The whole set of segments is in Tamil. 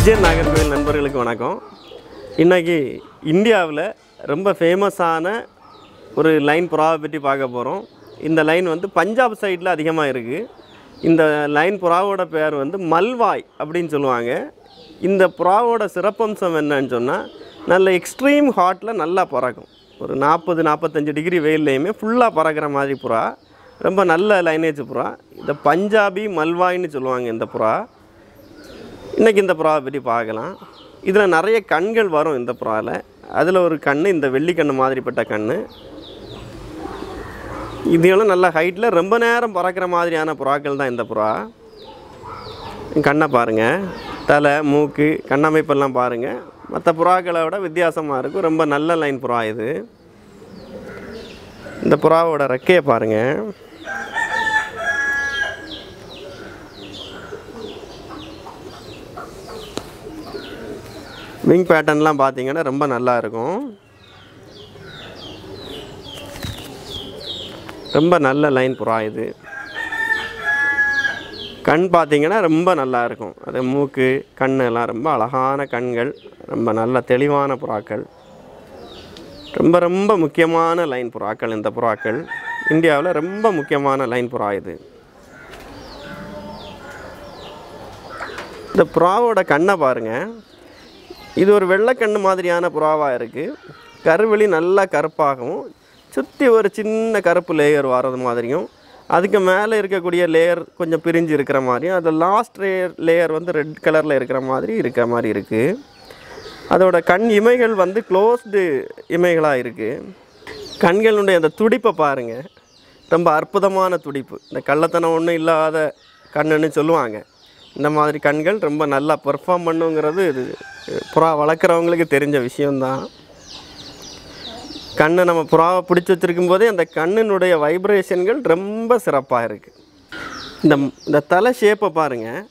விஜய் நாகர்கோவில் நண்பர்களுக்கு வணக்கம். இன்றைக்கி இந்தியாவில் ரொம்ப ஃபேமஸான ஒரு லைன் புறாவை பற்றி பார்க்க போகிறோம். இந்த லைன் வந்து பஞ்சாப் சைடில் அதிகமாக இருக்குது. இந்த லைன் புறாவோட பேர் வந்து மல்வாய் அப்படின்னு சொல்லுவாங்க. இந்த புறாவோட சிறப்பம்சம் என்னன்னு சொன்னால், நல்ல எக்ஸ்ட்ரீம் ஹாட்டில் நல்லா பறக்கும். ஒரு 40-45 டிகிரி வெயில்லையுமே ஃபுல்லாக பறக்கிற மாதிரி புறா. ரொம்ப நல்ல லைனேஜ் புறா. இந்த பஞ்சாபி மல்வாய்ன்னு சொல்லுவாங்க இந்த புறா. இன்றைக்கி இந்த புறாவை பற்றி பார்க்கலாம். இதில் நிறைய கண்கள் வரும் இந்த புறாவில். அதில் ஒரு கண் இந்த வெள்ளிக்கண்ணு மாதிரிப்பட்ட கண். இதெல்லாம் நல்ல ஹைட்டில் ரொம்ப நேரம் பறக்கிற மாதிரியான புறாக்கள் தான் இந்த புறா. கண்ணை பாருங்கள், தலை, மூக்கு, கண்ணமைப்பெல்லாம் பாருங்கள். மற்ற புறாக்களை விட வித்தியாசமாக இருக்கும். ரொம்ப நல்ல லைன் புறா இது. இந்த புறாவோட ரெக்கையை பாருங்கள். விங் பேட்டர்ன்லாம் பார்த்தீங்கன்னா ரொம்ப நல்லா இருக்கும். ரொம்ப நல்ல லைன் புறா இது. கண் பார்த்தீங்கன்னா ரொம்ப நல்லா இருக்கும். அது மூக்கு, கண்ணெல்லாம் ரொம்ப அழகான கண்கள். ரொம்ப நல்ல தெளிவான புறாக்கள். ரொம்ப ரொம்ப முக்கியமான லைன் புறாக்கள் இந்த புறாக்கள். இந்தியாவில் ரொம்ப முக்கியமான லைன் புறா இது. இந்த புறாவோட கண்ணை பாருங்கள். இது ஒரு வெள்ளைக்கண்ணு மாதிரியான புறாவாக இருக்குது. கருவெளி நல்லா கருப்பாகவும், சுற்றி ஒரு சின்ன கருப்பு லேயர் வர்றது மாதிரியும், அதுக்கு மேலே இருக்கக்கூடிய லேயர் கொஞ்சம் பிரிஞ்சு இருக்கிற மாதிரியும், அது லாஸ்ட் லேயர் வந்து ரெட் கலரில் இருக்கிற மாதிரி இருக்குது. அதோட கண் இமைகள் வந்து க்ளோஸ்டு இமைகளாக இருக்குது. கண்களுடைய அந்த துடிப்பை பாருங்கள். ரொம்ப அற்புதமான துடிப்பு. இந்த கள்ளத்தனம் ஒன்றும் இல்லாத கண்ணுன்னு சொல்லுவாங்க. இந்த மாதிரி கண்கள் ரொம்ப நல்லா பெர்ஃபார்ம் பண்ணுங்கிறது இது புறா வளர்க்குறவங்களுக்கு தெரிஞ்ச விஷயந்தான். கண்ணை நம்ம புறாவை பிடிச்சி வச்சுருக்கும் போதே அந்த கண்ணினுடைய வைப்ரேஷன்கள் ரொம்ப சிறப்பாக இருக்குது. இந்த தலை ஷேப்பை பாருங்கள்.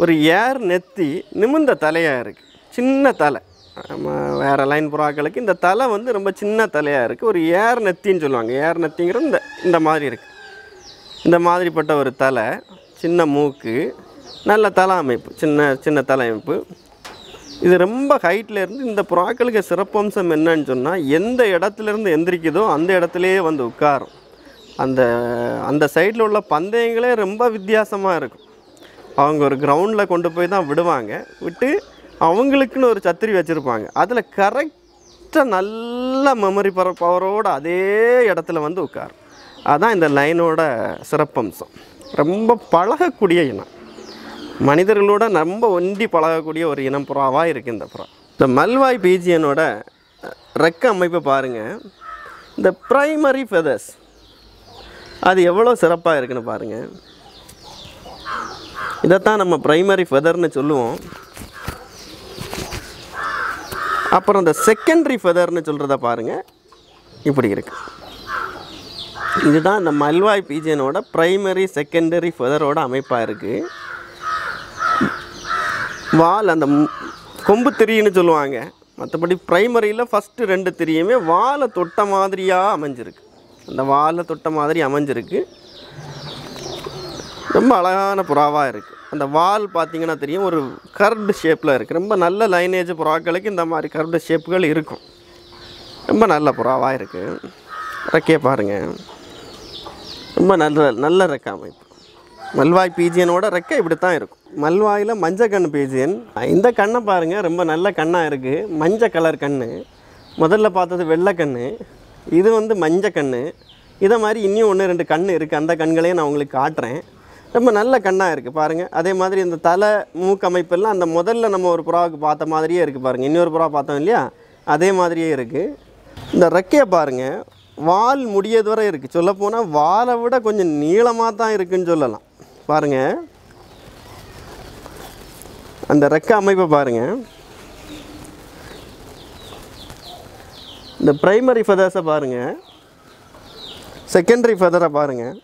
ஒரு ஏர் நெத்தி நிமிர்ந்த தலையாக இருக்குது. சின்ன தலை. நம்ம வேறு லைன் புறாக்களுக்கு இந்த தலை வந்து ரொம்ப சின்ன தலையாக இருக்குது. ஒரு ஏர் நெத்தின்னு சொல்லுவாங்க. ஏர் நெத்திங்கிறது இந்த மாதிரி இருக்குது. இந்த மாதிரிப்பட்ட ஒரு தலை, சின்ன மூக்கு, நல்ல தலை அமைப்பு, சின்ன தலை அமைப்பு. இது ரொம்ப ஹைட்டில் இருந்து இந்த புறாக்களுக்கு சிறப்பம்சம் என்னன்னு சொன்னால், எந்த இடத்துலேருந்து எந்திரிக்குதோ அந்த இடத்துலையே வந்து உட்காரும். அந்த சைடில் உள்ள பந்தயங்களே ரொம்ப வித்தியாசமாக இருக்கும். அவங்க ஒரு கிரவுண்டில் கொண்டு போய் தான் விடுவாங்க. விட்டு அவங்களுக்குன்னு ஒரு சத்திரி வச்சுருப்பாங்க. அதில் கரெக்டாக நல்ல மெமரி பவரோடு அதே இடத்துல வந்து உட்காரும். அதுதான் இந்த லைனோட சிறப்பம்சம். ரொம்ப பழகக்கூடிய இனம். மனிதர்களோட ரொம்ப ஒன்றி பழகக்கூடிய ஒரு இனம் புறாவாக இருக்குது இந்த புறா. இந்த மல்வாய் பீஜியனோட ரெக்க அமைப்பை பாருங்கள். இந்த ப்ரைமரி ஃபெதர்ஸ் அது எவ்வளோ சிறப்பாக இருக்குன்னு பாருங்கள். இதைத்தான் நம்ம ப்ரைமரி ஃபெதர்னு சொல்லுவோம். அப்புறம் இந்த செகண்டரி ஃபெதர்னு சொல்கிறத பாருங்கள். இப்படி இருக்குது. இதுதான் இந்த மல்வாய் பீஜியனோட ப்ரைமரி செகண்டரி ஃபெதரோட அமைப்பாக இருக்குது. வால் அந்த கொம்பு திரின்னு சொல்லுவாங்க. மற்றபடி ப்ரைமரியில் ஃபஸ்ட்டு 2 திரியுமே வாலை தொட்ட மாதிரியாக அமைஞ்சிருக்கு. அந்த வாலை தொட்ட மாதிரி அமைஞ்சிருக்கு. ரொம்ப அழகான புறாவாக இருக்குது. அந்த வால் பார்த்திங்கன்னா தெரியும், ஒரு கர்வ்டு ஷேப்பில் இருக்குது. ரொம்ப நல்ல லைனேஜ் புறாக்களுக்கு இந்த மாதிரி கர்வ்டு ஷேப்புகள் இருக்கும். ரொம்ப நல்ல புறாவாக இருக்குது. ரெக்கையை பாருங்கள். ரொம்ப நல்ல ரெக்கை அமைப்பு. மல்வாய் பீஜியனோட ரெக்கை இப்படி தான் இருக்கும். மல்வாயில் மஞ்சள் கண் பீஜியன். இந்த கண்ணை பாருங்கள். ரொம்ப நல்ல கண்ணாக இருக்குது. மஞ்சள் கலர் கண். முதல்ல பார்த்தது வெள்ளை கண். இது வந்து மஞ்சள் கண். இதை மாதிரி இன்னும் 1-2 கண் இருக்குது. அந்த கண்களையும் நான் உங்களுக்கு காட்டுறேன். ரொம்ப நல்ல கண்ணாக இருக்குது பாருங்கள். அதே மாதிரி இந்த தலை, மூக்கு அமைப்பெல்லாம் அந்த முதல்ல நம்ம ஒரு புறாவுக்கு பார்த்த மாதிரியே இருக்குது பாருங்கள். இன்னொரு புறா பார்த்தோம் இல்லையா, அதே மாதிரியே இருக்குது. இந்த ரெக்கையை பாருங்கள். வால் முடியது வரை இருக்குது. சொல்லப்போனால் வாலை விட கொஞ்சம் நீளமாக தான் இருக்குதுன்னு சொல்லலாம். பாருங்கள், அந்த ரெக்கை அமைப்பை பாருங்கள். இந்த ப்ரைமரி ஃபெதர்ஸை பாருங்கள். செகண்டரி ஃபெதரை பாருங்கள்.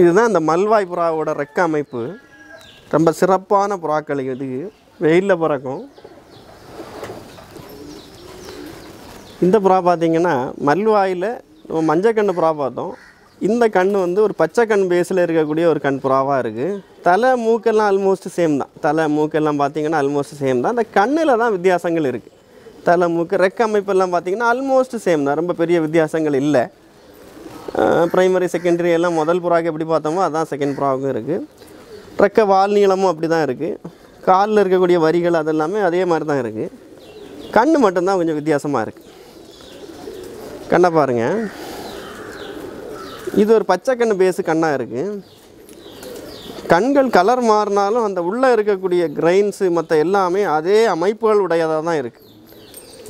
இதுதான் இந்த மல்வாய் புறாவோட ரெக்கை அமைப்பு. ரொம்ப சிறப்பான புறாக்கள். இது வெயிலில் பறக்கும். இந்த புறா பார்த்திங்கன்னா மல்வாயில் மஞ்சள் கண்ணு புறா பார்த்தோம். இந்த கண் வந்து ஒரு பச்சை கண் பேஸில் இருக்கக்கூடிய ஒரு கண் புறாவாக இருக்குது. தலை மூக்கெல்லாம் ஆல்மோஸ்ட் சேம் தான். தலை மூக்கெல்லாம் பார்த்திங்கன்னா ஆல்மோஸ்ட் சேம் தான். அந்த கண்ணில் தான் வித்தியாசங்கள் இருக்குது. தலை மூக்கு ரெக்க அமைப்பெல்லாம் பார்த்திங்கன்னா ஆல்மோஸ்ட் சேம் தான். ரொம்ப பெரிய வித்தியாசங்கள் இல்லை. ப்ரைமரி செகண்டரி எல்லாம் முதல் புறாவுக்கு எப்படி பார்த்தோமோ அதான் செகண்ட் புறாவுக்கும் இருக்குது. ரெக்க வால் நீளமும் அப்படி தான் இருக்குது. காலில் இருக்கக்கூடிய வரிகள் அதெல்லாமே அதே மாதிரி தான் இருக்குது. கண் மட்டும்தான் கொஞ்சம் வித்தியாசமாக இருக்குது. கண்ணை பாருங்கள். இது ஒரு பச்சை கண் பேஸு கண்ணாக இருக்குது. கண்கள் கலர் மாறினாலும் அந்த உள்ளே இருக்கக்கூடிய கிரைன்ஸு மற்ற எல்லாமே அதே அமைப்புகள் உடையதாக தான் இருக்குது.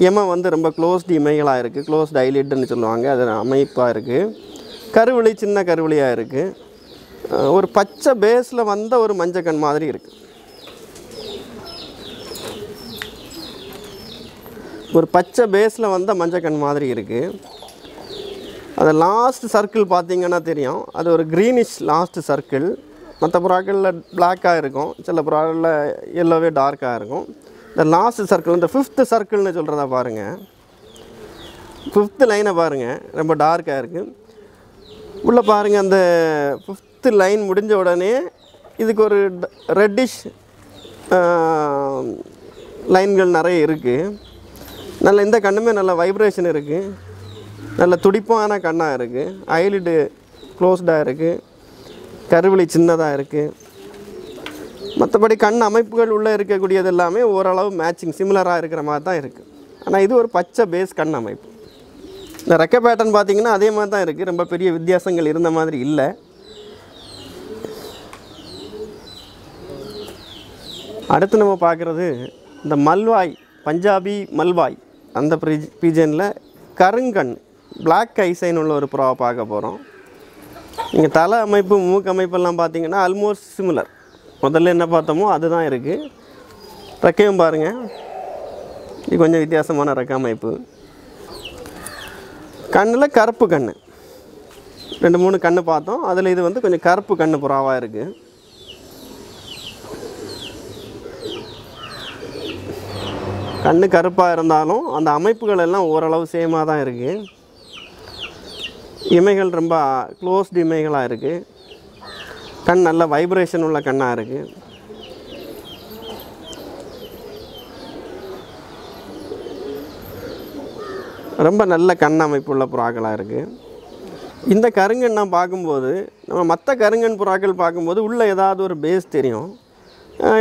எம வந்து ரொம்ப க்ளோஸ்டு இமைகளாக இருக்குது. க்ளோஸ்டு ஐலிட்னு சொல்லுவாங்க. அது அமைப்பாக இருக்குது. கருவிழி சின்ன கருவிழியாக இருக்குது. ஒரு பச்சை பேஸில் வந்த ஒரு மஞ்சள் கண் மாதிரி இருக்குது. ஒரு பச்சை பேஸில் வந்த மஞ்சள் கண் மாதிரி இருக்குது. அது லாஸ்ட் சர்க்கிள் பார்த்திங்கன்னா தெரியும். அது ஒரு க்ரீனிஷ் லாஸ்ட் சர்க்கிள். மற்ற புறாக்களில் பிளாக்காக இருக்கும், சில புறாக்களில் எல்லோவே டார்க்காக இருக்கும். இந்த லாஸ்ட் சர்க்கிள், இந்த 5th சர்க்கிள்னு சொல்கிறத பாருங்கள். 5th லைனை பாருங்கள், ரொம்ப டார்க்காக இருக்குது. உள்ளே பாருங்கள், அந்த 5th லைன் முடிஞ்ச உடனே இதுக்கு ஒரு ரெட்டிஷ் லைன்கள் நிறைய இருக்குது. நல்ல இந்த கண்ணுமே நல்ல வைப்ரேஷன் இருக்குது. நல்ல துடிப்பான கண்ணாக இருக்குது. ஐலிடு க்ளோஸ்டாக இருக்குது. கருவிழி சின்னதாக இருக்குது. மற்றபடி கண் அமைப்புகள் உள்ளே இருக்கக்கூடியது எல்லாமே ஓரளவு மேட்சிங் சிமிலராக இருக்கிற மாதிரி தான் இருக்குது. ஆனால் இது ஒரு பச்சை பேஸ் கண் அமைப்பு. இந்த ரெக்க பேட்டர்ன் பார்த்திங்கன்னா அதே மாதிரி தான் இருக்குது. ரொம்ப பெரிய வித்தியாசங்கள் இருந்த மாதிரி இல்லை. அடுத்து நம்ம பார்க்குறது இந்த மல்வாய், பஞ்சாபி மல்வாய். அந்த பீஜனில் கருங்கண் பிளாக் ஐசைன் உள்ள ஒரு புறாவை பார்க்க போகிறோம். இங்கே தலை அமைப்பு மூக்கு அமைப்பெல்லாம் பார்த்திங்கன்னா ஆல்மோஸ்ட் சிமிலர். முதல்ல என்ன பார்த்தோமோ அதுதான் இருக்குது. ரெக்கையும் பாருங்கள், இது கொஞ்சம் வித்தியாசமான ரெக்க அமைப்பு. கண்ணில் கருப்பு கண், 2-3 கண் பார்த்தோம். அதில் இது வந்து கொஞ்சம் கருப்பு கண் புறாவாக இருக்குது. கண் கருப்பாக இருந்தாலும் அந்த அமைப்புகள் எல்லாம் ஓரளவு சேமாக தான் இருக்குது. இமைகள் ரொம்ப க்ளோஸ்டு இமைகளாக இருக்குது. கண் நல்ல வைப்ரேஷன் உள்ள கண்ணாக இருக்குது. ரொம்ப நல்ல கண் அமைப்பு உள்ள புறாக்களாக இருக்குது. இந்த கருங்கண் நான் பார்க்கும்போது நம்ம மற்ற கருங்கண் புறாக்கள் பார்க்கும்போது உள்ளே ஏதாவது ஒரு பேஸ் தெரியும்.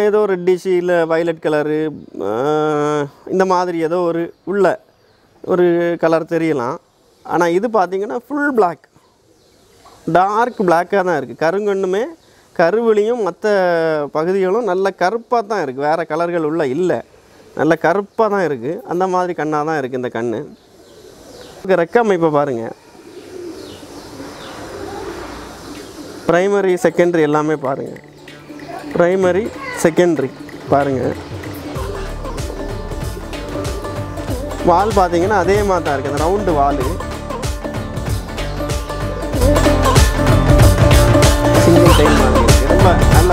ஏதோ ஒரு ரெட்டிஷ் இல்லை வயலட் கலரு இந்த மாதிரி ஏதோ ஒரு உள்ள ஒரு கலர் தெரியலாம். ஆனால் இது பார்த்திங்கன்னா ஃபுல் பிளாக், டார்க் பிளாக்காக தான் இருக்குது. கருங்கண்ணுமே கருவிழியும் மற்ற பகுதிகளும் நல்ல கருப்பாக தான் இருக்குது. வேறு கலர்கள் உள்ள இல்லை, நல்ல கருப்பாக தான் இருக்குது. அந்த மாதிரி கண்ணாக தான் இருக்குது இந்த கண். ரெக்க அமைப்பை பாருங்கள். ப்ரைமரி செகண்டரி எல்லாமே பாருங்கள். ப்ரைமரி செகண்டரி பாருங்கள். வால் பார்த்தீங்கன்னா அதே மாதிரி தான் இருக்குது. அந்த ரவுண்டு வால், சிங்கிள் டைம் மாதிரி இருக்குது. ரொம்ப நல்ல